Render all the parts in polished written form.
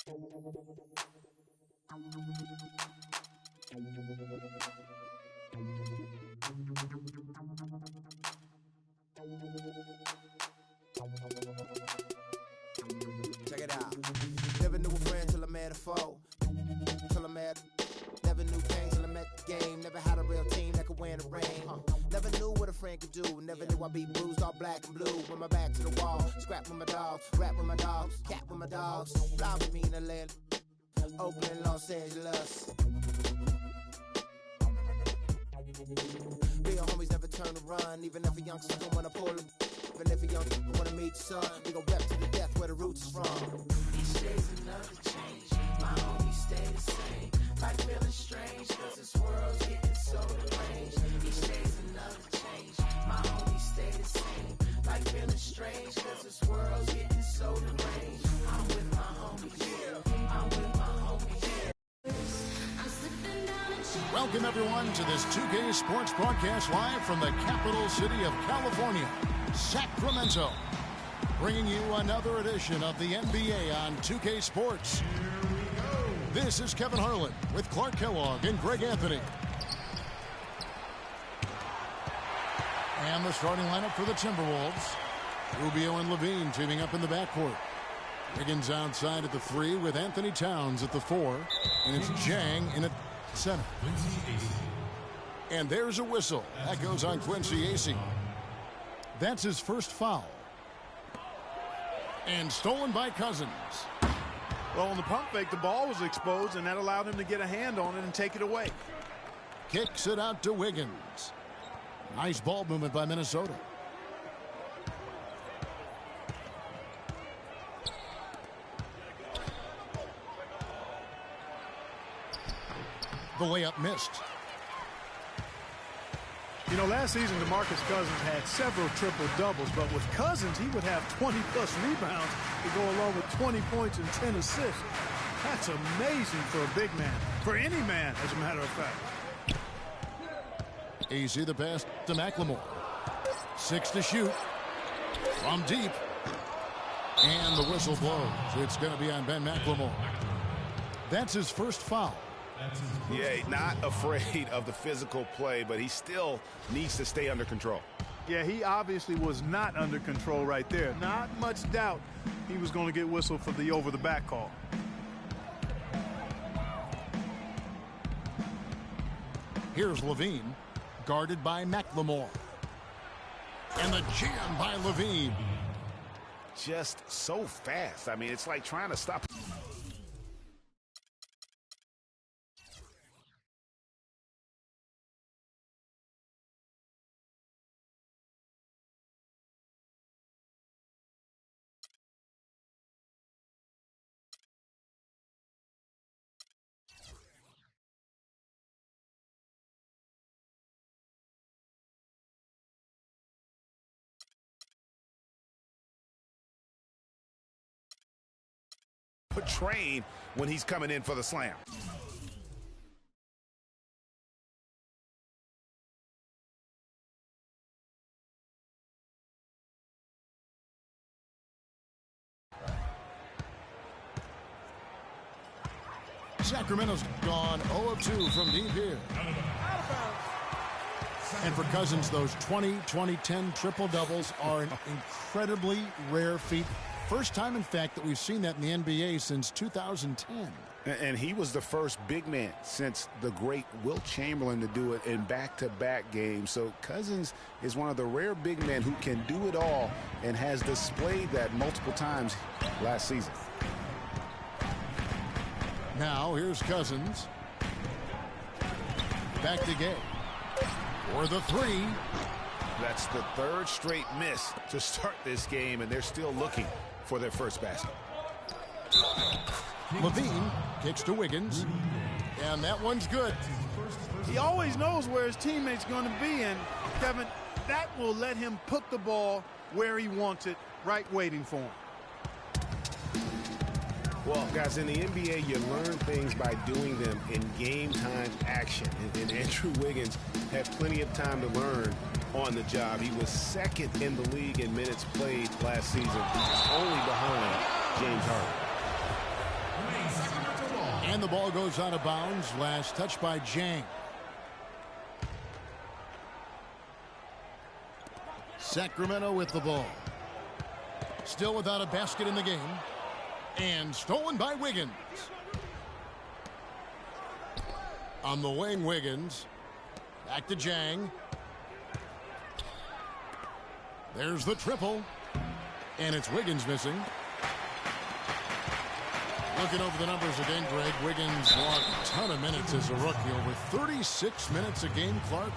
Check it out. Never knew a friend till I met a foe. Never knew pain till I met the game. Never had a real team that could win the rain. Never knew what a friend could do. Never knew I'd be bruised all black and blue. With my back to the wall. Scrap with my dogs. Rap with my dogs. Cat with my dogs. Fly with me in the land. Oakland, Los Angeles. Real homies never turn to run. Even if a youngster don't wanna pull them. Even if a youngster don't wanna meet the sun. We gon' rep to the death where the roots is from. Each day's another change. My homies stay the same. Like feeling strange, cause this world's getting so deranged. Each day's another change. My homies stay the same. Like feeling strange, cause this world's getting so deranged. I'm with my homies, yeah. I'm with my homies, yeah. I'm slipping down a chair. Welcome, everyone, to this 2K Sports broadcast live from the capital city of California, Sacramento. Bringing you another edition of the NBA on 2K Sports. This is Kevin Harlan with Clark Kellogg and Greg Anthony. And the starting lineup for the Timberwolves. Rubio and Levine teaming up in the backcourt. Wiggins outside at the 3 with Anthony Towns at the 4. And it's Jang in at center. And there's a whistle. That goes on Quincy Acey. That's his first foul. And stolen by Cousins. Well, on the pump fake, the ball was exposed, and that allowed him to get a hand on it and take it away. Kicks it out to Wiggins. Nice ball movement by Minnesota. The layup missed. You know, last season, DeMarcus Cousins had several triple-doubles, but with Cousins, he would have 20-plus rebounds to go along with 20 points and 10 assists. That's amazing for a big man, for any man, as a matter of fact. Easy the pass to McLemore. 6 to shoot. From deep. And the whistle blows. It's going to be on Ben McLemore. That's his first foul. Yeah, not afraid of the physical play, but he still needs to stay under control. Yeah, he obviously was not under control right there. Not much doubt he was going to get whistled for the over-the-back call. Here's Levine, guarded by McLemore. And the jam by Levine. Just so fast. I mean, it's like trying to stop. Train when he's coming in for the slam. Sacramento's gone 0 of 2 from deep here. And for Cousins, those 20-20-10 triple-doubles are an incredibly rare feat. First time, in fact, that we've seen that in the NBA since 2010. And he was the first big man since the great Wilt Chamberlain to do it in back-to-back games. So Cousins is one of the rare big men who can do it all and has displayed that multiple times last season. Now here's Cousins. Back to Gay. For the 3. That's the third straight miss to start this game, and they're still looking for their first basket. Levine kicks to Wiggins, and that one's good. He always knows where his teammate's going to be, and, Kevin, that will let him put the ball where he wants it, right waiting for him. Well, guys, in the NBA, you learn things by doing them in game-time action. And Andrew Wiggins had plenty of time to learn on the job. He was second in the league in minutes played last season, only behind James Harden. And the ball goes out of bounds. Last touch by Jang. Sacramento with the ball. Still without a basket in the game. And stolen by Wiggins. On the wing, Wiggins. Back to Jang. There's the triple. And it's Wiggins missing. Looking over the numbers again, Greg. Wiggins logged a ton of minutes as a rookie. Over 36 minutes a game, Clark.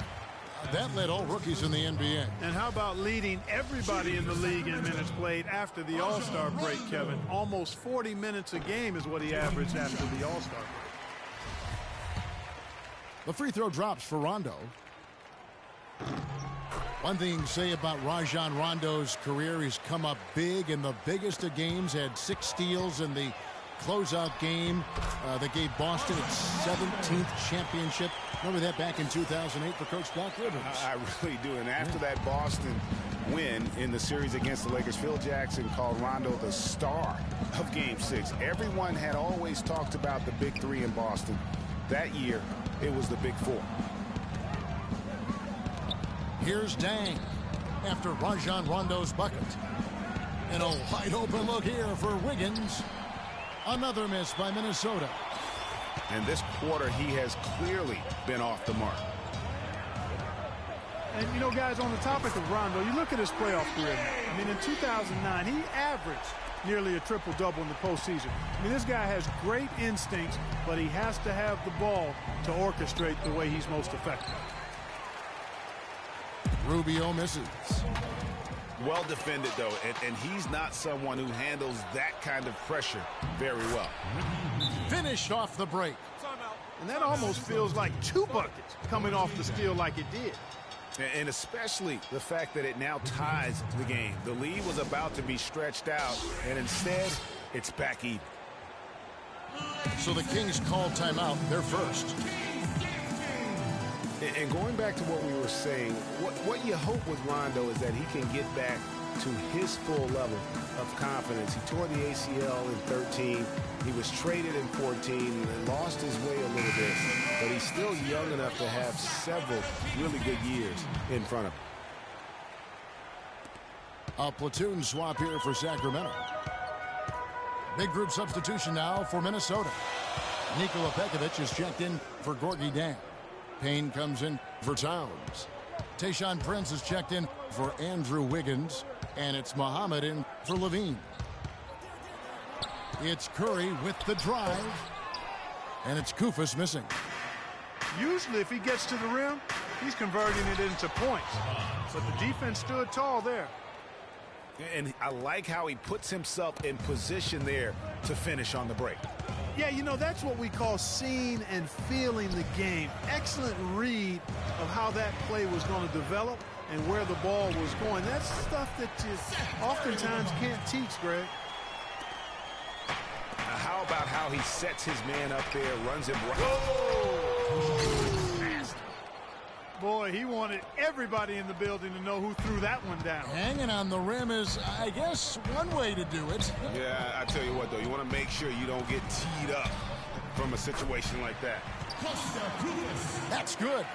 That led all rookies in the NBA. And how about leading everybody in the league in minutes played after the All-Star break, Kevin? Almost 40 minutes a game is what he averaged after the All-Star break. The free throw drops for Rondo. One thing you can say about Rajon Rondo's career, he's come up big in the biggest of games, had 6 steals in the closeout game that gave Boston its 17th championship. Remember that back in 2008 for Coach Doc Rivers. I really do. And after that Boston win in the series against the Lakers, Phil Jackson called Rondo the star of Game 6. Everyone had always talked about the big three in Boston. That year, it was the big four. Here's Dang after Rajon Rondo's bucket. And a wide open look here for Wiggins. Another miss by Minnesota. And this quarter, he has clearly been off the mark. And, you know, guys, on the topic of Rondo, you look at his playoff career. I mean, in 2009, he averaged nearly a triple-double in the postseason. I mean, this guy has great instincts, but he has to have the ball to orchestrate the way he's most effective. Rubio misses. Well defended, though, and he's not someone who handles that kind of pressure very well. Finished off the break. And that almost feels like 2 buckets coming off the steal like it did. And especially the fact that it now ties the game. The lead was about to be stretched out, and instead, it's back even. So the Kings called timeout. They're first. And going back to what we were saying, what you hope with Rondo is that he can get back to his full level of confidence. He tore the ACL in 13. He was traded in 14 and lost his way a little bit. But he's still young enough to have several really good years in front of him. A platoon swap here for Sacramento. Big group substitution now for Minnesota. Nikola Pekovic is checked in for Gorgie Dan. Payne comes in for Towns. Tayshaun Prince is checked in for Andrew Wiggins. And it's Muhammad in for Levine. It's Curry with the drive. And it's Kufas missing. Usually if he gets to the rim, he's converting it into points. But the defense stood tall there. And I like how he puts himself in position there to finish on the break. Yeah, you know, that's what we call seeing and feeling the game. Excellent read of how that play was going to develop and where the ball was going. That's stuff that you oftentimes can't teach, Greg. How about how he sets his man up there, runs him right. Fast. Boy, he wanted everybody in the building to know who threw that one down. Hanging on the rim is, I guess, one way to do it. Yeah, I tell you what, though, you want to make sure you don't get teed up from a situation like that. That's good.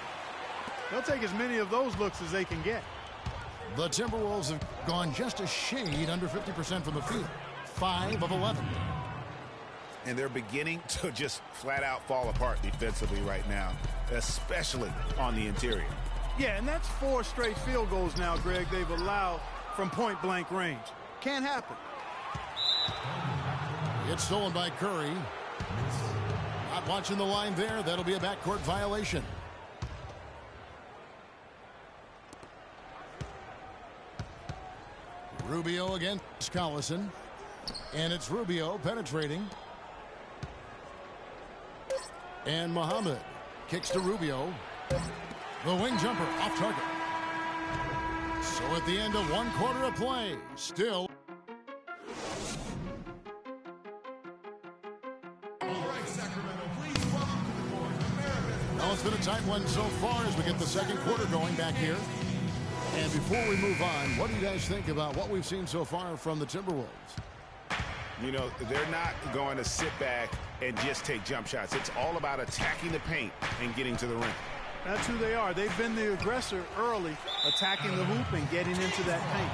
They'll take as many of those looks as they can get. The Timberwolves have gone just a shade under 50% from the field. 5 of 11. And they're beginning to just flat out fall apart defensively right now, especially on the interior. Yeah, and that's 4 straight field goals now, Greg, they've allowed from point-blank range. Can't happen. It's stolen by Curry. Not watching the line there. That'll be a backcourt violation. Rubio against Collison. And it's Rubio penetrating. And Muhammad kicks to Rubio. The wing jumper off target. So at the end of 1 quarter of play, still. Well, it's been a tight one so far as we get the second quarter going back here. And before we move on, what do you guys think about what we've seen so far from the Timberwolves? You know, they're not going to sit back and just take jump shots. It's all about attacking the paint and getting to the rim. That's who they are. They've been the aggressor early, attacking the hoop and getting into that paint.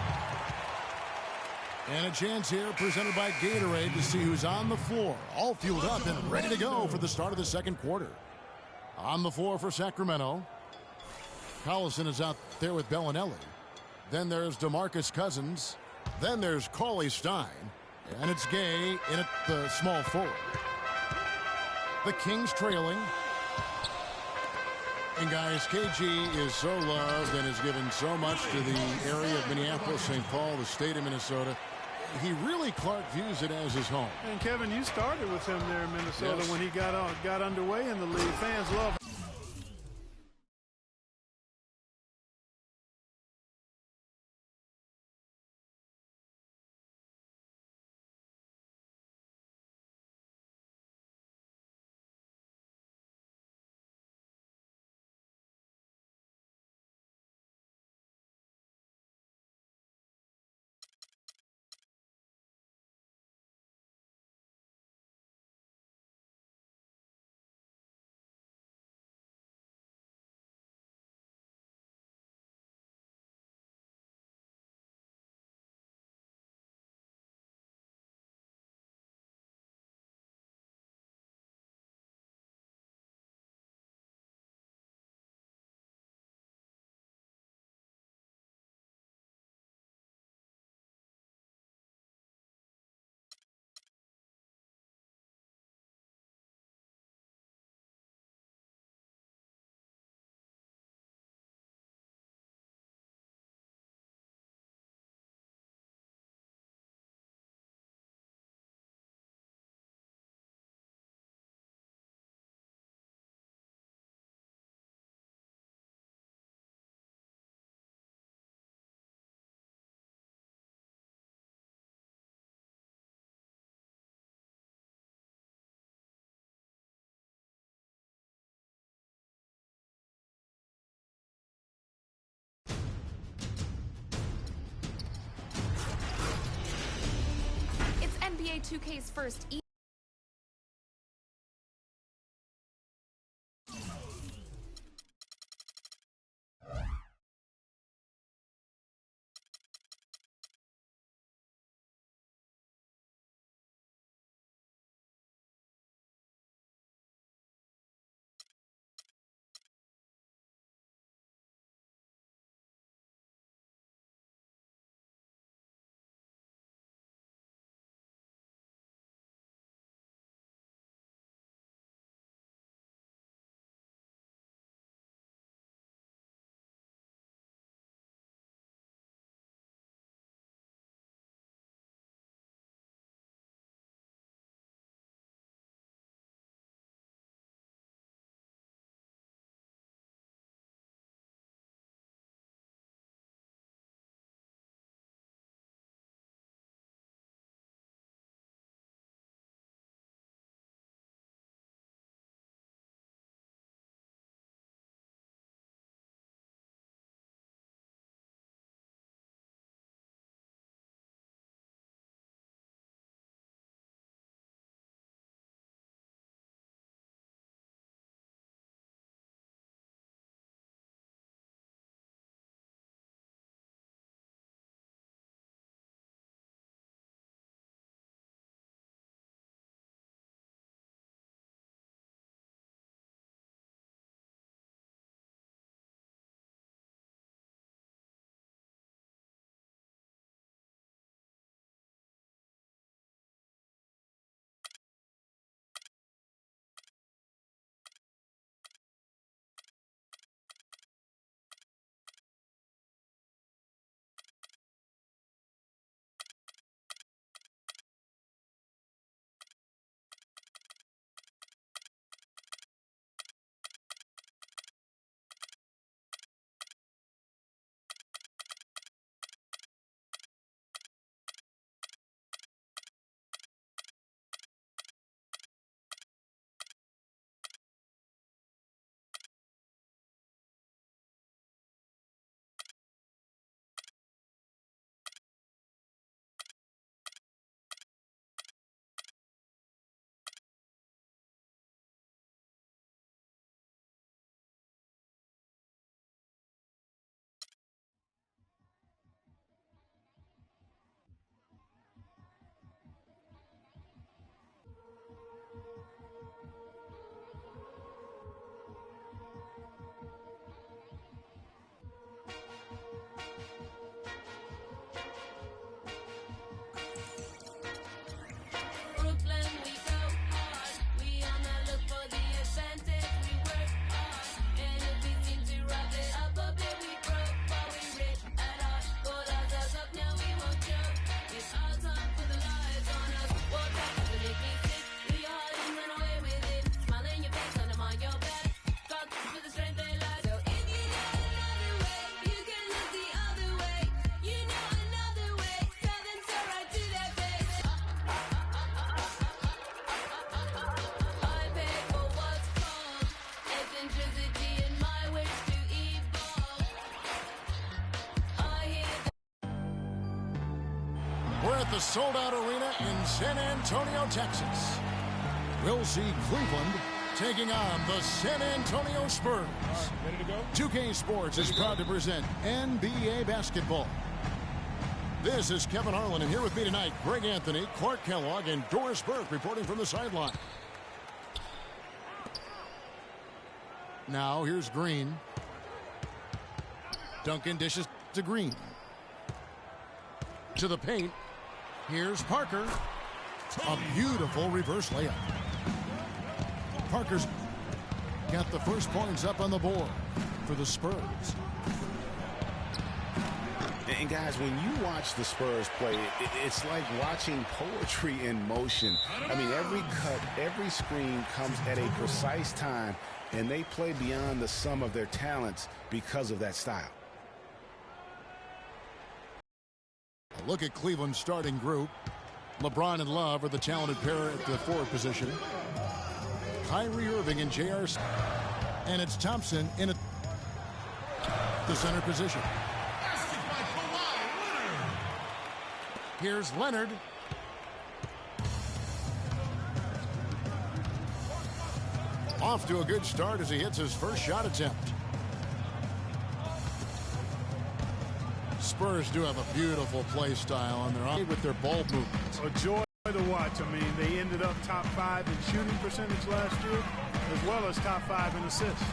And a chance here presented by Gatorade to see who's on the floor, all fueled up and ready to go for the start of the second quarter. On the floor for Sacramento, Collison is out there with Bellinelli. Then there's DeMarcus Cousins. Then there's Cauley Stein. And it's Gay in at the small forward. The Kings trailing. And guys, KG is so loved and has given so much to the area of Minneapolis, St. Paul, the state of Minnesota. He really, Clark, views it as his home. And Kevin, you started with him there in Minnesota. Yes. When he got underway in the league. Fans love him. It's NBA 2K's first We're at the sold-out arena in San Antonio, Texas. We'll see Cleveland taking on the San Antonio Spurs. Ready to go? 2K Sports is proud to present NBA basketball. This is Kevin Harlan, and here with me tonight, Greg Anthony, Clark Kellogg, and Doris Burke reporting from the sideline. Now here's Green. Duncan dishes to Green. To the paint. Here's Parker. A beautiful reverse layup. Parker's got the first points up on the board for the Spurs. And guys, when you watch the Spurs play, it's like watching poetry in motion. I mean, every cut, every screen comes at a precise time, and they play beyond the sum of their talents because of that style. A look at Cleveland's starting group. LeBron and Love are the talented pair at the forward position. Kyrie Irving and J.R. And it's Thompson in the center position. Here's Leonard. Off to a good start as he hits his first shot attempt. Spurs do have a beautiful play style, and they're on with their ball movements. A joy to watch. I mean, they ended up top 5 in shooting percentage last year, as well as top 5 in assists.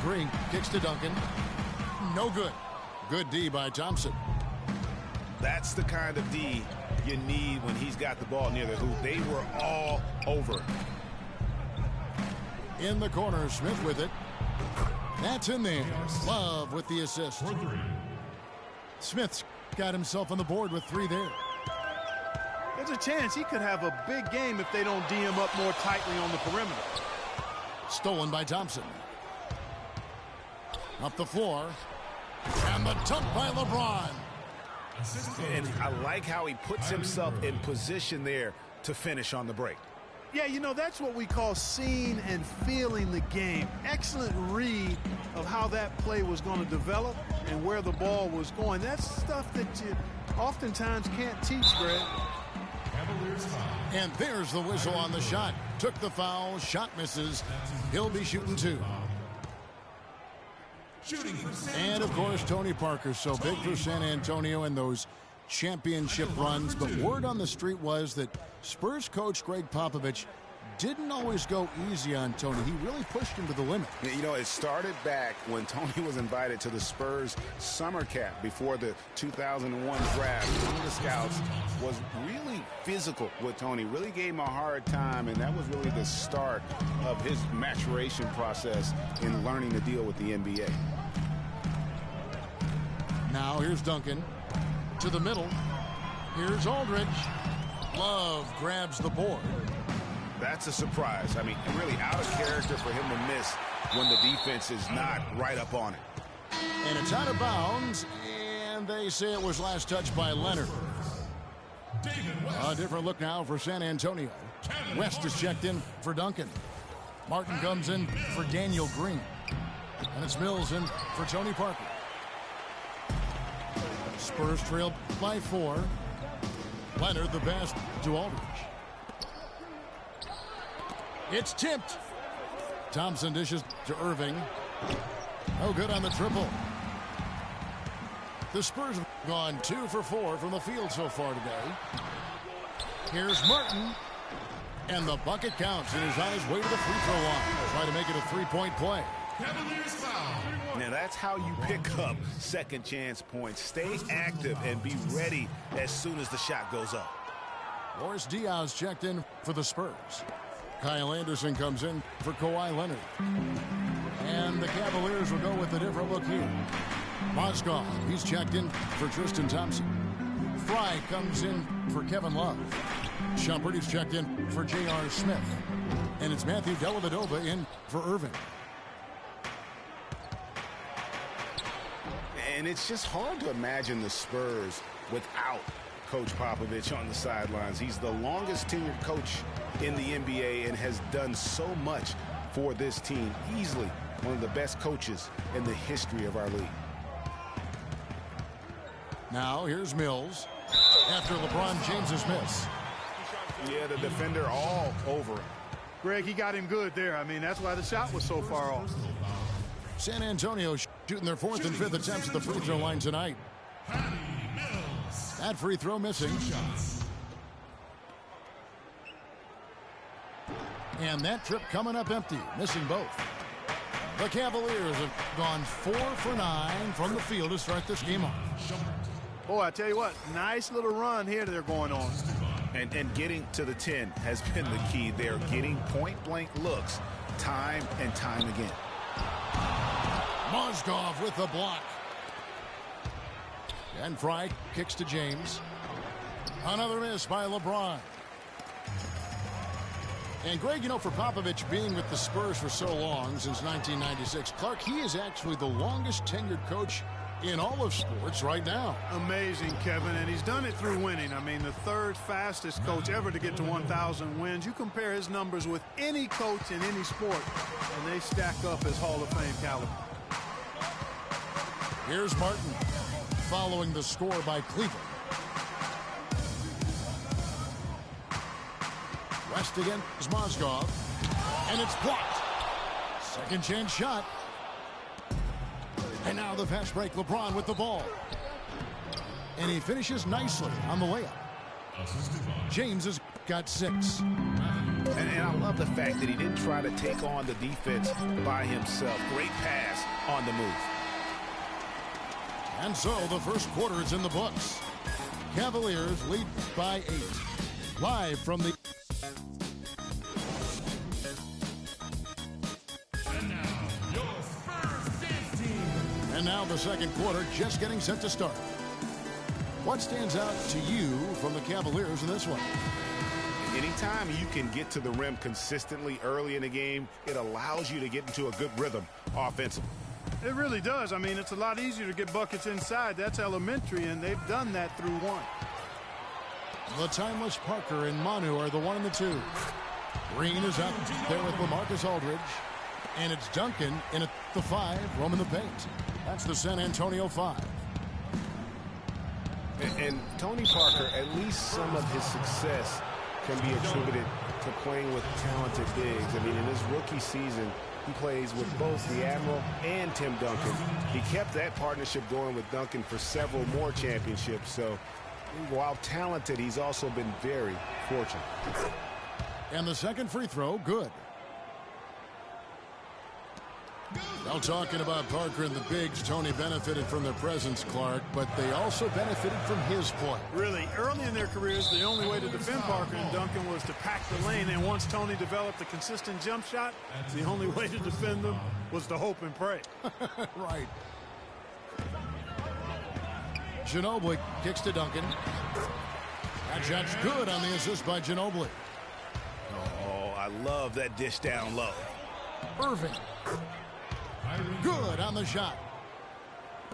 Green kicks to Duncan. No good. Good D by Thompson. That's the kind of D you need when he's got the ball near the hoop. They were all over. In the corner, Smith with it. That's in there. Love with the assist. Smith's got himself on the board with 3 there. There's a chance he could have a big game if they don't D him up more tightly on the perimeter. Stolen by Thompson. Up the floor. And the dunk by LeBron. And I like how he puts himself in position there to finish on the break. Yeah, you know, that's what we call seeing and feeling the game. Excellent read of how that play was going to develop and where the ball was going. That's stuff that you oftentimes can't teach, Greg. And there's the whistle on the shot. Took the foul. Shot misses. He'll be shooting 2. And, of course, Tony Parker, so big for San Antonio in those championship runs. But word on the street was that Spurs coach Greg Popovich didn't always go easy on Tony. He really pushed him to the limit. You know, it started back when Tony was invited to the Spurs summer camp before the 2001 draft. One of the scouts was really physical with Tony, really gave him a hard time, and that was really the start of his maturation process in learning to deal with the NBA. Now here's Duncan to the middle. Here's Aldridge. Love grabs the board. That's a surprise. I mean, really out of character for him to miss when the defense is not right up on it. And it's out of bounds, and they say it was last touched by Leonard. A different look now for San Antonio. West is checked in for Duncan. Martin comes in for Daniel Green. And it's Mills in for Tony Parker. Spurs trailed by 4. Leonard the pass to Aldridge. It's tipped. Thompson dishes to Irving. No good on the triple. The Spurs have gone 2 for 4 from the field so far today. Here's Martin. And the bucket counts, and he's on his way to the free throw line. Try to make it a 3-point play. Now that's how you pick up second chance points. Stay active and be ready as soon as the shot goes up. Boris Diaz checked in for the Spurs. Kyle Anderson comes in for Kawhi Leonard. And the Cavaliers will go with a different look here. Moskov, he's checked in for Tristan Thompson. Fry comes in for Kevin Love. Shumpert is checked in for J.R. Smith. And it's Matthew Dellavedova in for Irving. And it's just hard to imagine the Spurs without Coach Popovich on the sidelines. He's the longest tenured coach in the NBA and has done so much for this team. Easily one of the best coaches in the history of our league. Now here's Mills after LeBron James's miss. Yeah, the defender all over him. Greg, he got him good there. I mean, that's why the shot was so far off. San Antonio shooting their 4th and 5th attempts at the free throw line tonight. That free throw missing. And that trip coming up empty, missing both. The Cavaliers have gone 4 for 9 from the field to start this game off. Boy, I tell you what, nice little run here they're going on. And getting to the 10 has been the key. They're getting point-blank looks time and time again. Mozgov with the block. And Fry kicks to James. Another miss by LeBron. And Greg, you know, for Popovich being with the Spurs for so long, since 1996, Clark, he is actually the longest tenured coach in all of sports right now. Amazing, Kevin, and he's done it through winning. I mean, the 3rd fastest coach ever to get to 1,000 wins. You compare his numbers with any coach in any sport, and they stack up as Hall of Fame caliber. Here's Martin following the score by Cleveland. West against Mozgov, and it's blocked. Second chance shot. And now the fast break, LeBron with the ball. And he finishes nicely on the layup. James has got 6. And I love the fact that he didn't try to take on the defense by himself. Great pass on the move. And so the first quarter is in the books. Cavaliers lead by 8. Live from the... And now the second quarter just getting set to start. What stands out to you from the Cavaliers in this one? Anytime you can get to the rim consistently early in the game, it allows you to get into a good rhythm offensively. It really does. I mean, it's a lot easier to get buckets inside. That's elementary, and they've done that through 1. The timeless Parker and Manu are the 1 and the 2. Green is out there with LaMarcus Aldridge. And it's Duncan in at the 5, roaming the paint. That's the San Antonio 5. And Tony Parker, at least some of his success can be attributed to playing with talented bigs. I mean, in his rookie season, he plays with both the Admiral and Tim Duncan. He kept that partnership going with Duncan for several more championships. So while talented, he's also been very fortunate. And the second free throw, good. Now talking about Parker and the bigs, Tony benefited from their presence, Clark, but they also benefited from his play. Really, early in their careers, the only way to defend Parker and Duncan was to pack the lane, and once Tony developed a consistent jump shot, the only way to defend them was to hope and pray. Right. Ginobili kicks to Duncan. That shot's good on the assist by Ginobili. Oh, I love that dish down low. Irving. Good on the shot.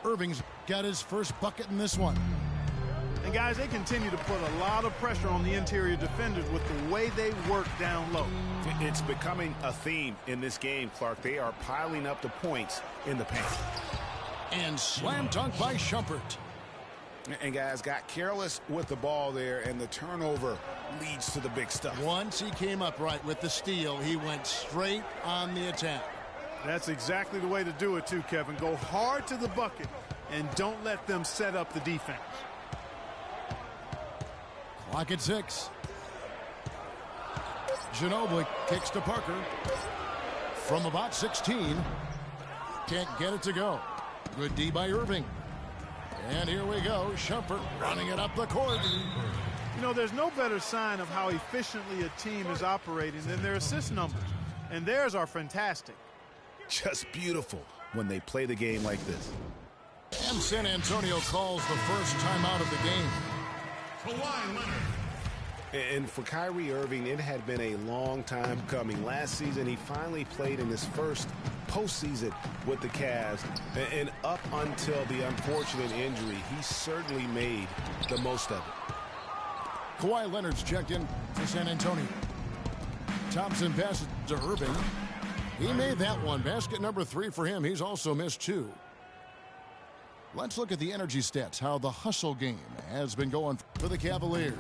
Irving's got his first bucket in this one. And guys, they continue to put a lot of pressure on the interior defenders with the way they work down low. It's becoming a theme in this game, Clark. They are piling up the points in the paint. And slam dunk by Shumpert. And guys got careless with the ball there, and the turnover leads to the big stuff. Once he came up right with the steal, he went straight on the attack. That's exactly the way to do it too, Kevin. Go hard to the bucket and don't let them set up the defense. Clock at 6. Ginobili kicks to Parker. From about 16. Can't get it to go. Good D by Irving. And here we go. Shumpert running it up the court. You know, there's no better sign of how efficiently a team is operating than their assist numbers. And theirs are fantastic. Just beautiful when they play the game like this. And San Antonio calls the first timeout of the game. Kawhi Leonard. And for Kyrie Irving, it had been a long time coming. Last season, he finally played in his first postseason with the Cavs. And up until the unfortunate injury, he certainly made the most of it. Kawhi Leonard's checked in for San Antonio. Thompson passes to Irving. He made that one. Basket number 3 for him. He's also missed 2. Let's look at the energy stats, how the hustle game has been going for the Cavaliers.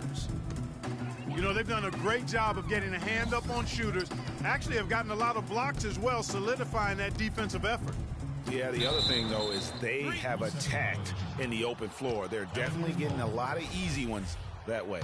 You know, they've done a great job of getting a hand up on shooters. Actually have gotten a lot of blocks as well, solidifying that defensive effort. Yeah, the other thing, though, is they have attacked in the open floor. They're definitely getting a lot of easy ones that way.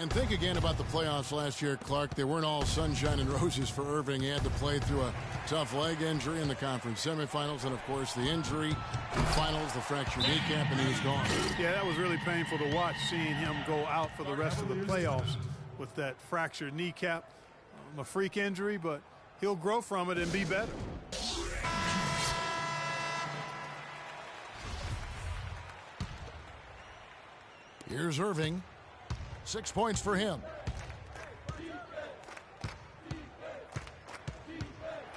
And think again about the playoffs last year, Clark. They weren't all sunshine and roses for Irving. He had to play through a tough leg injury in the conference semifinals, and, of course, the injury in the finals, the fractured kneecap, and he was gone. Yeah, that was really painful to watch, seeing him go out for the rest of the playoffs with that fractured kneecap. A freak injury, but he'll grow from it and be better. Here's Irving. 6 points for him.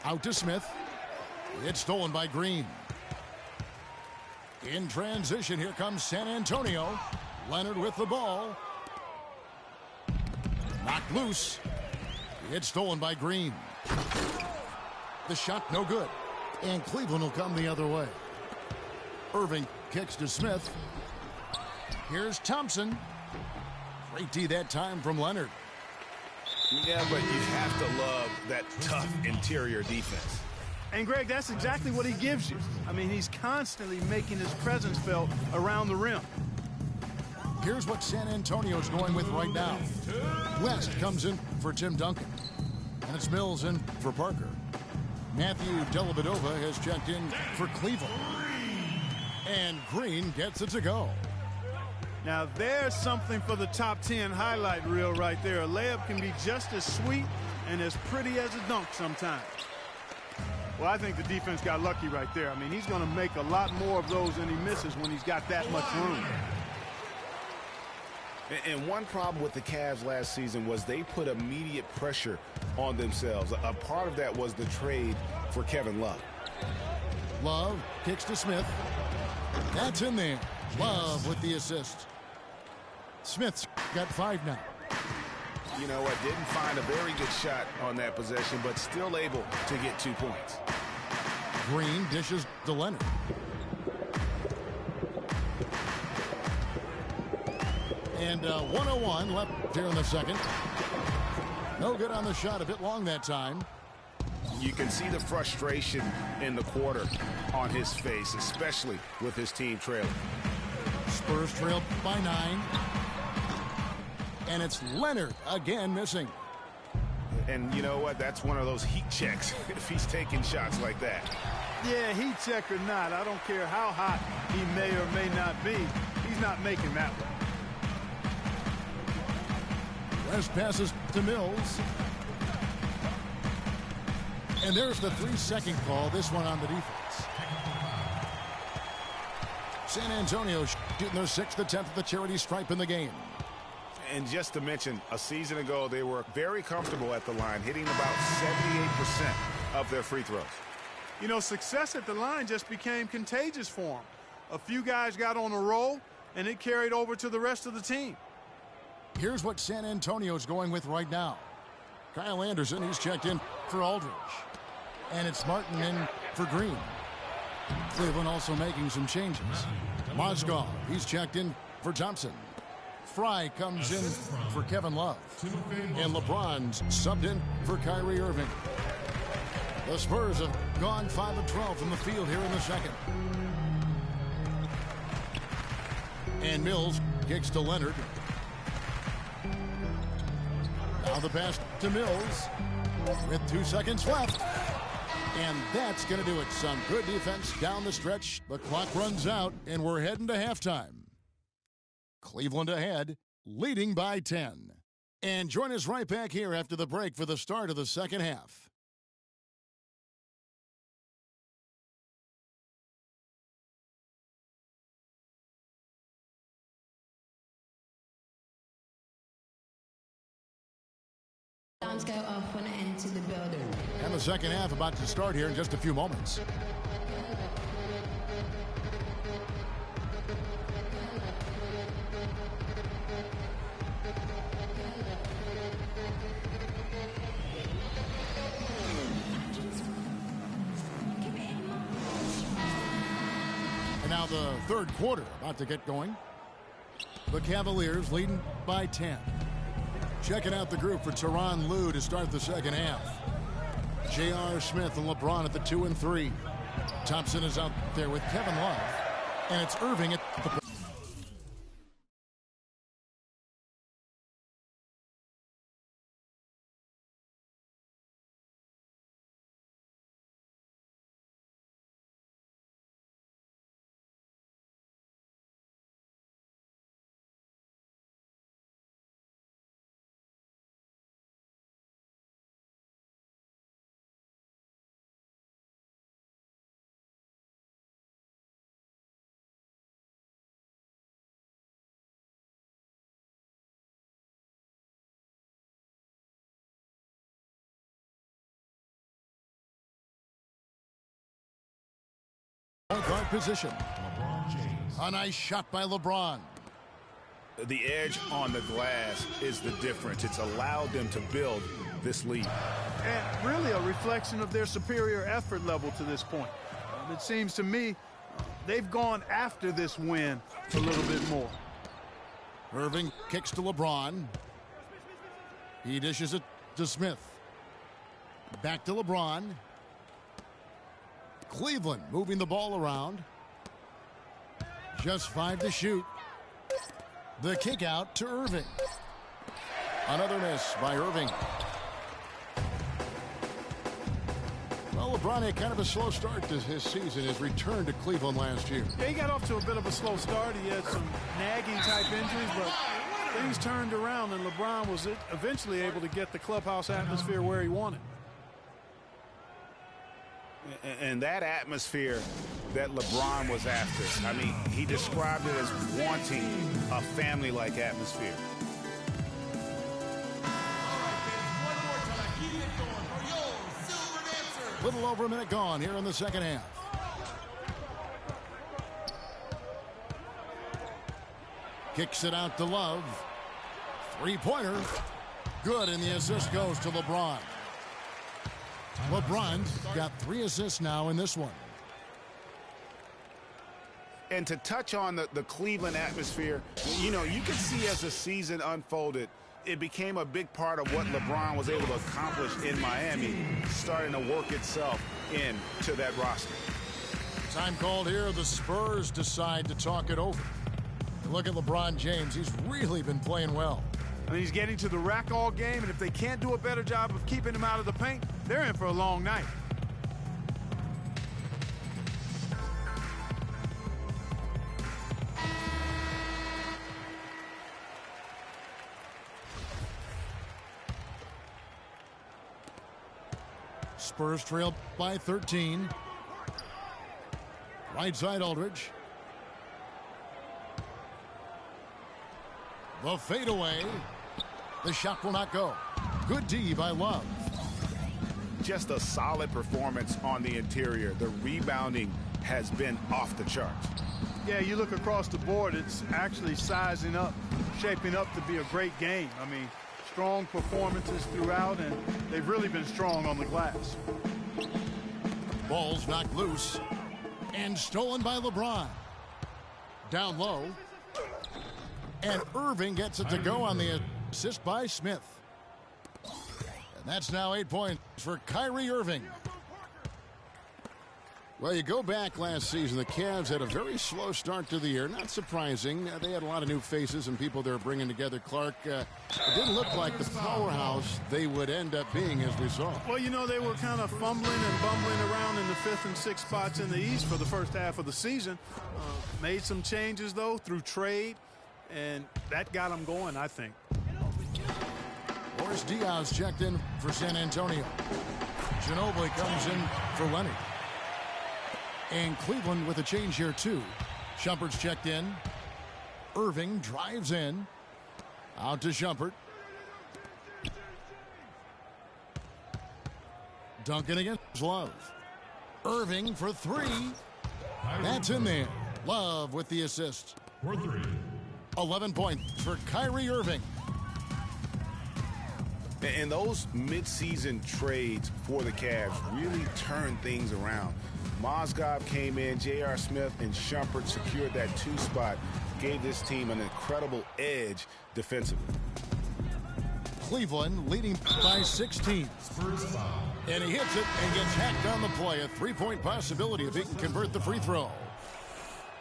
Out to Smith. It's stolen by Green. In transition, here comes San Antonio. Leonard with the ball. Knocked loose. It's stolen by Green. The shot no good. And Cleveland will come the other way. Irving kicks to Smith. Here's Thompson. Great D that time from Leonard. Yeah, but you have to love that tough interior defense. And, Greg, that's exactly what he gives you. I mean, he's constantly making his presence felt around the rim. Here's what San Antonio's going with right now. West comes in for Tim Duncan. And it's Mills in for Parker. Matthew Dellavedova has checked in for Cleveland. And Green gets it to go. Now, there's something for the top 10 highlight reel right there. A layup can be just as sweet and as pretty as a dunk sometimes. Well, I think the defense got lucky right there. I mean, he's going to make a lot more of those than he misses when he's got that much room. And one problem with the Cavs last season was they put immediate pressure on themselves. A part of that was the trade for Kevin Love. Love kicks to Smith. That's in there. Love with the assist. Smith's got 5 now. You know what? Didn't find a very good shot on that possession, but still able to get 2 points. Green dishes to Leonard. And 1:01 left here in the second. No good on the shot. A bit long that time. You can see the frustration in the quarter on his face, especially with his team trailing. Spurs trail by 9. And it's Leonard again missing. And you know what? That's one of those heat checks if he's taking shots like that. Yeah, heat check or not, I don't care how hot he may or may not be. He's not making that one. West passes to Mills. And there's the 3-second call, this one on the defense. San Antonio shooting their 6th attempt at the charity stripe in the game. And just to mention, a season ago, they were very comfortable at the line, hitting about 78% of their free throws. You know, success at the line just became contagious for them. A few guys got on a roll, and it carried over to the rest of the team. Here's what San Antonio's going with right now. Kyle Anderson, he's checked in for Aldridge. And it's Martin in for Green. Cleveland also making some changes. Mozgov, he's checked in for Thompson. Fry comes in for Kevin Love. And LeBron's subbed in for Kyrie Irving. The Spurs have gone 5 of 12 from the field here in the second. And Mills kicks to Leonard. Now the pass to Mills with 2 seconds left. And that's going to do it. Some good defense down the stretch. The clock runs out, and we're heading to halftime. Cleveland ahead, leading by 10. And join us right back here after the break for the start of the second half. Alarms go off when I enter the building. And the second half about to start here in just a few moments. now the third quarter about to get going. The Cavaliers leading by 10. Checking out the group for Tyronn Lue to start the second half. J.R. Smith and LeBron at the 2 and 3. Thompson is out there with Kevin Love. And it's Irving at the... Point guard position. LeBron James. A nice shot by LeBron. The edge on the glass is the difference. It's allowed them to build this lead. And really a reflection of their superior effort level to this point. It seems to me they've gone after this win a little bit more. Irving kicks to LeBron. He dishes it to Smith. Back to LeBron. Cleveland moving the ball around. Just 5 to shoot. The kick out to Irving. Another miss by Irving. Well, LeBron had kind of a slow start to his season, his return to Cleveland last year. Yeah, he got off to a bit of a slow start. He had some nagging type injuries, but things turned around and LeBron was eventually able to get the clubhouse atmosphere where he wanted. And that atmosphere that LeBron was after, I mean, he described it as wanting a family-like atmosphere. Little over a minute gone here in the second half. Kicks it out to Love. Three-pointer. Good, and the assist goes to LeBron. LeBron's got 3 assists now in this one. And to touch on the Cleveland atmosphere, you know, you could see as the season unfolded, it became a big part of what LeBron was able to accomplish in Miami, starting to work itself into that roster. Time called here. The Spurs decide to talk it over. Look at LeBron James. He's really been playing well. I mean, he's getting to the rack all game, and if they can't do a better job of keeping him out of the paint, they're in for a long night. Spurs trail by 13. Right side Aldridge. The fadeaway. The shot will not go. Good D by Love. Just a solid performance on the interior. The rebounding has been off the charts. Yeah, you look across the board, it's actually sizing up, shaping up to be a great game. I mean, strong performances throughout, and they've really been strong on the glass. Ball's knocked loose and stolen by LeBron. Down low. And Irving gets it to go on the assist by Smith. And that's now 8 points for Kyrie Irving. Well, you go back last season, the Cavs had a very slow start to the year. Not surprising. They had a lot of new faces and people they were bringing together. Clark, it didn't look like the powerhouse they would end up being, as we saw. Well, you know, they were kind of fumbling and bumbling around in the 5th and 6th spots in the East for the first half of the season. Made some changes, though, through trade, and that got them going, I think. Boris Diaz checked in for San Antonio. Ginobili comes in for Leonard. And Cleveland with a change here, too. Shumpert's checked in. Irving drives in. Out to Shumpert. Duncan against Love. Irving for 3. That's in there. Love with the assist. For 3. 11 points for Kyrie Irving. And those midseason trades for the Cavs really turned things around. Mozgov came in, J.R. Smith and Shumpert secured that 2 spot, gave this team an incredible edge defensively. Cleveland leading by 16. And he hits it and gets hacked on the play. A 3-point possibility if he can convert the free throw.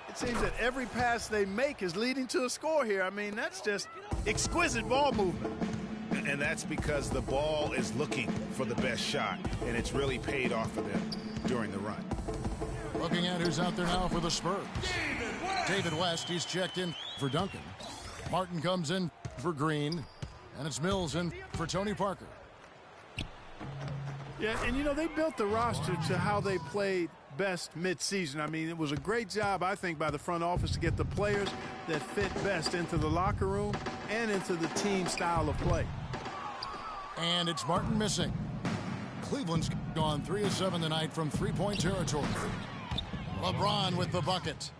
It seems that every pass they make is leading to a score here. I mean, that's just exquisite ball movement. And that's because the ball is looking for the best shot, and it's really paid off for them during the run. Looking at who's out there now for the Spurs. David West, he's checked in for Duncan. Martin comes in for Green, and it's Mills in for Tony Parker. Yeah, and you know, they built the roster to how they played best mid-season. I mean, it was a great job, I think, by the front office to get the players that fit best into the locker room and into the team style of play. And it's Martin missing. Cleveland's gone 3 of 7 tonight from 3-point territory. LeBron with the bucket.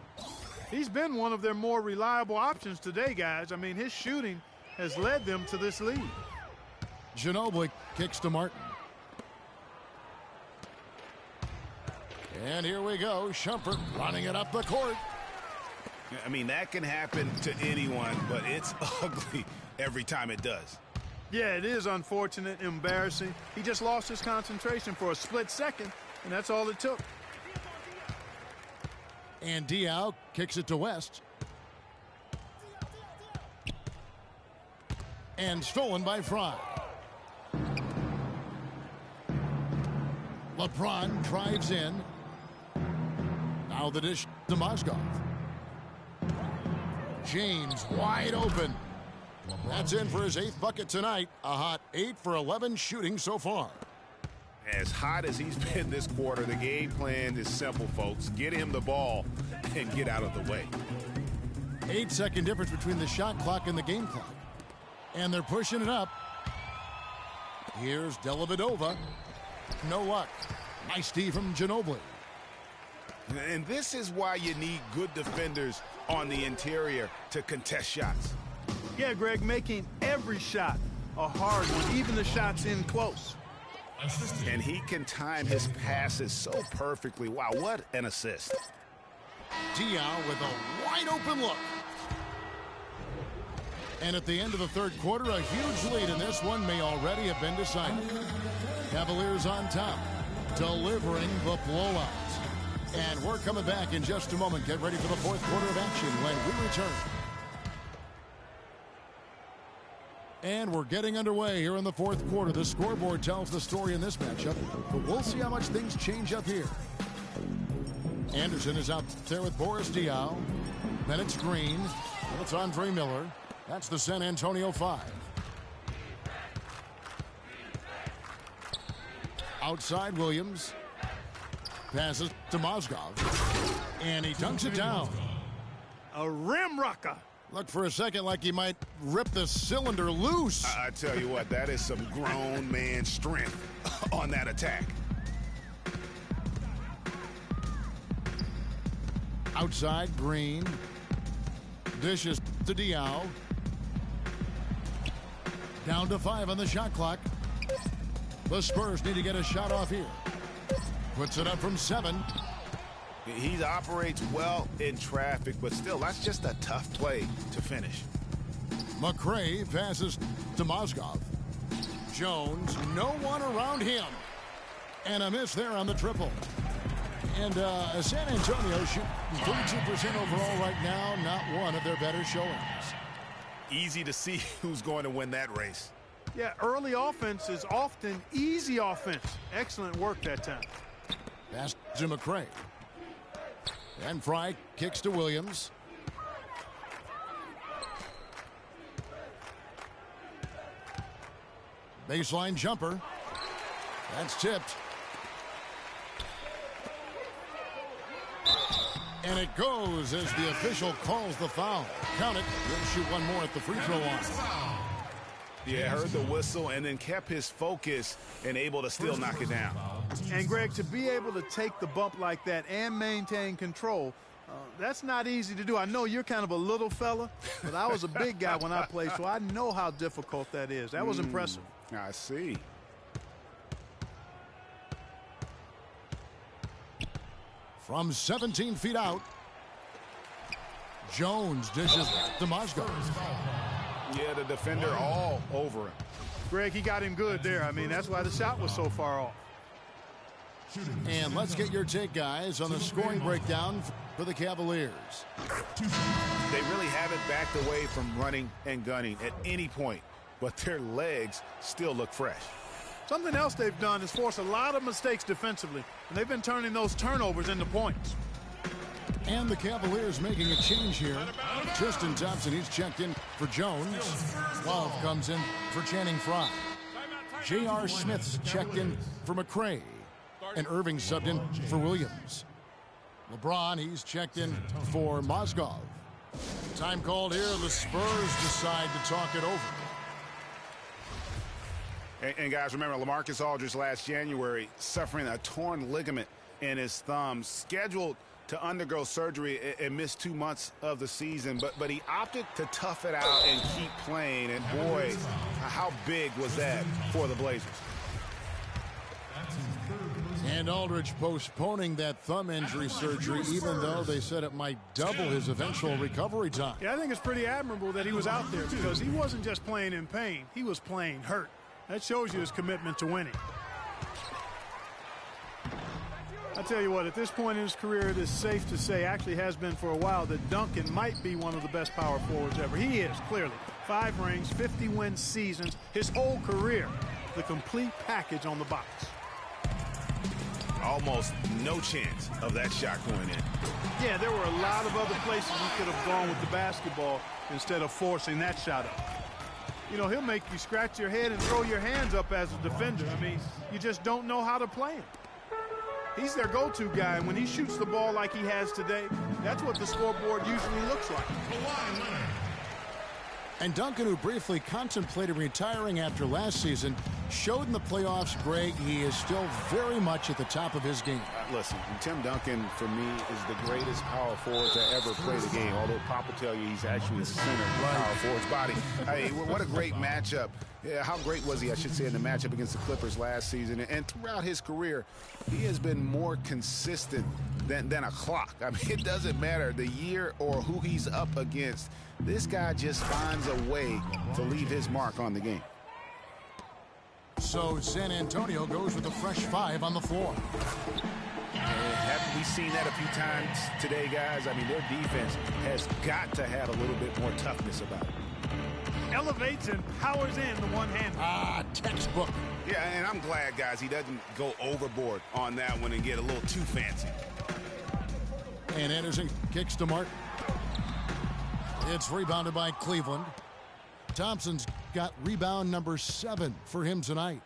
He's been one of their more reliable options today, guys. I mean, his shooting has led them to this lead. Ginobili kicks to Martin. And here we go. Shumpert running it up the court. I mean, that can happen to anyone, but it's ugly every time it does. Yeah, it is unfortunate, embarrassing. He just lost his concentration for a split second, and that's all it took. And Diaw kicks it to West. And stolen by Fry. LeBron drives in. Now the dish to Mozgov. James wide open. That's in for his 8th bucket tonight. A hot 8 for 11 shooting so far. As hot as he's been this quarter, the game plan is simple, folks. Get him the ball and get out of the way. 8-second difference between the shot clock and the game clock. And they're pushing it up. Here's Dellavedova. No luck. Nice D from Ginobili. And this is why you need good defenders on the interior to contest shots. Yeah, Greg, making every shot a hard one, even the shots in close. And he can time his passes so perfectly. Wow, what an assist. Diaw with a wide open look. And at the end of the third quarter, a huge lead in this one may already have been decided. Cavaliers on top, delivering the blowout. And we're coming back in just a moment. Get ready for the fourth quarter of action when we return. And we're getting underway here in the fourth quarter. The scoreboard tells the story in this matchup, but we'll see how much things change up here. Anderson is out there with Boris Diaw. Then it's Green. Then it's Andre Miller. That's the San Antonio 5. Outside Williams. Passes to Mozgov. And he dunks it down. A rim rocker. Looked for a second like he might rip the cylinder loose. I tell you what, that is some grown man strength on that attack. Outside, Green. Dishes to Diaw. Down to 5 on the shot clock. The Spurs need to get a shot off here. Puts it up from 7. He operates well in traffic, but still, that's just a tough play to finish. McRae passes to Mozgov. Jones, no one around him. And a miss there on the triple. And San Antonio shooting 32% overall right now, not one of their better showings. Easy to see who's going to win that race. Yeah, early offense is often easy offense. Excellent work that time. Pass to McRae. And Fry kicks to Williams. Baseline jumper. That's tipped. And it goes as the official calls the foul. Count it. He'll shoot one more at the free throw line. Yeah, heard the whistle and then kept his focus and able to still knock it down. And, Greg, to be able to take the bump like that and maintain control, that's not easy to do. I know you're kind of a little fella, but I was a big guy when I played, so I know how difficult that is. That was impressive. I see. From 17 feet out, Jones dishes to Mozgov. Yeah, the defender all over him. Greg, he got him good there. I mean, that's why the shot was so far off. And let's get your take, guys, on the scoring breakdown for the Cavaliers. They really haven't backed away from running and gunning at any point, but their legs still look fresh. Something else they've done is force a lot of mistakes defensively, and they've been turning those turnovers into points. And the Cavaliers making a change here. Tristan Thompson, he's checked in for Jones. 12 comes in for Channing Frye. J.R. Smith's checked in for McRae. And Irving subbed in for Williams. LeBron, he's checked in for Mozgov. Time called here. The Spurs decide to talk it over. And guys, remember, LaMarcus Aldridge last January suffering a torn ligament in his thumb, scheduled to undergo surgery and miss 2 months of the season, but he opted to tough it out and keep playing. And boy, how big was that for the Blazers? And Aldridge postponing that thumb injury surgery, even though they said it might double his eventual recovery time. Yeah, I think it's pretty admirable that he was out there because he wasn't just playing in pain. He was playing hurt. That shows you his commitment to winning. I tell you what, at this point in his career, it is safe to say, actually has been for a while, that Duncan might be one of the best power forwards ever. He is, clearly. 5 rings, 50-win seasons, his whole career. The complete package on the box. Almost no chance of that shot going in. Yeah, there were a lot of other places he could have gone with the basketball instead of forcing that shot up. You know, he'll make you scratch your head and throw your hands up as a defender. I mean, you just don't know how to play him. He's their go-to guy, and when he shoots the ball like he has today, that's what the scoreboard usually looks like. And Duncan, who briefly contemplated retiring after last season, showed in the playoffs, Greg, he is still very much at the top of his game. Listen, Tim Duncan, for me, is the greatest power forward to ever play the game, although Pop will tell you he's actually the center of the power forward's body. Hey, what a great matchup. Yeah, how great was he, I should say, in the matchup against the Clippers last season. And throughout his career, he has been more consistent than a clock. I mean, it doesn't matter the year or who he's up against. This guy just finds a way to leave his mark on the game. So San Antonio goes with a fresh 5 on the floor. Haven't we seen that a few times today, guys? I mean, their defense has got to have a little bit more toughness about it. Elevates and powers in the one-hand. Textbook. Yeah, and I'm glad, guys, he doesn't go overboard on that one and get a little too fancy. And Anderson kicks to Martin. It's rebounded by Cleveland. Thompson's got rebound number 7 for him tonight.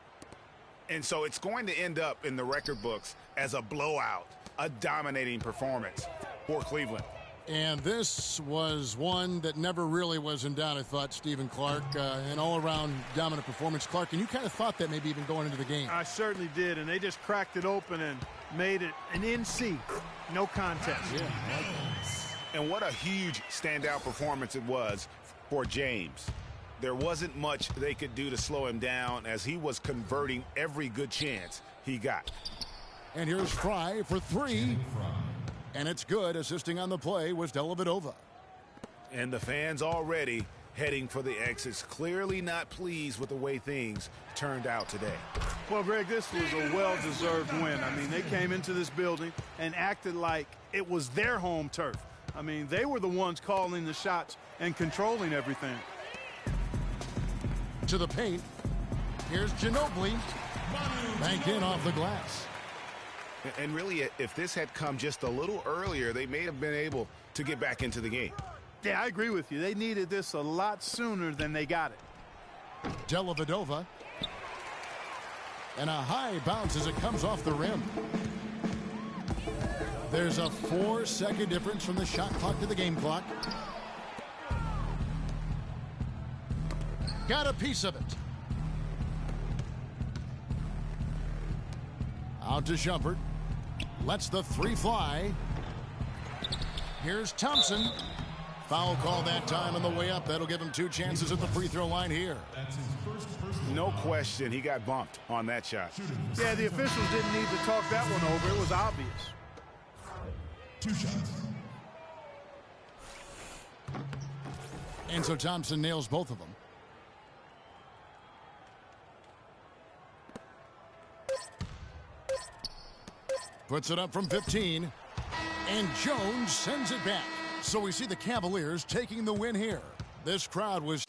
And so it's going to end up in the record books as a blowout, a dominating performance for Cleveland. And this was one that never really was in doubt, I thought, Stephen Clark. An all-around dominant performance. Clark, and you kind of thought that maybe even going into the game. I certainly did, and they just cracked it open and made it an NC. No contest. Yeah. And what a huge standout performance it was for James. There wasn't much they could do to slow him down as he was converting every good chance he got. And here's Frye for 3. And it's good. Assisting on the play was Dellavedova. And the fans already heading for the exits, clearly not pleased with the way things turned out today. Well, Greg, this was a well-deserved win. I mean, they came into this building and acted like it was their home turf. I mean, they were the ones calling the shots and controlling everything. To the paint. Here's Ginobili. Banked in off the glass. And really, if this had come just a little earlier, they may have been able to get back into the game. Yeah, I agree with you. They needed this a lot sooner than they got it. Dellavedova. And a high bounce as it comes off the rim. There's a 4-second difference from the shot clock to the game clock. Got a piece of it. Out to Shumpert. Lets the 3 fly. Here's Thompson. Foul call that time on the way up. That'll give him 2 chances at the free throw line here. No question, he got bumped on that shot. Yeah, the officials didn't need to talk that one over. It was obvious. 2 shots. And so Thompson nails both of them. Puts it up from 15. And Jones sends it back. So we see the Cavaliers taking the win here. This crowd was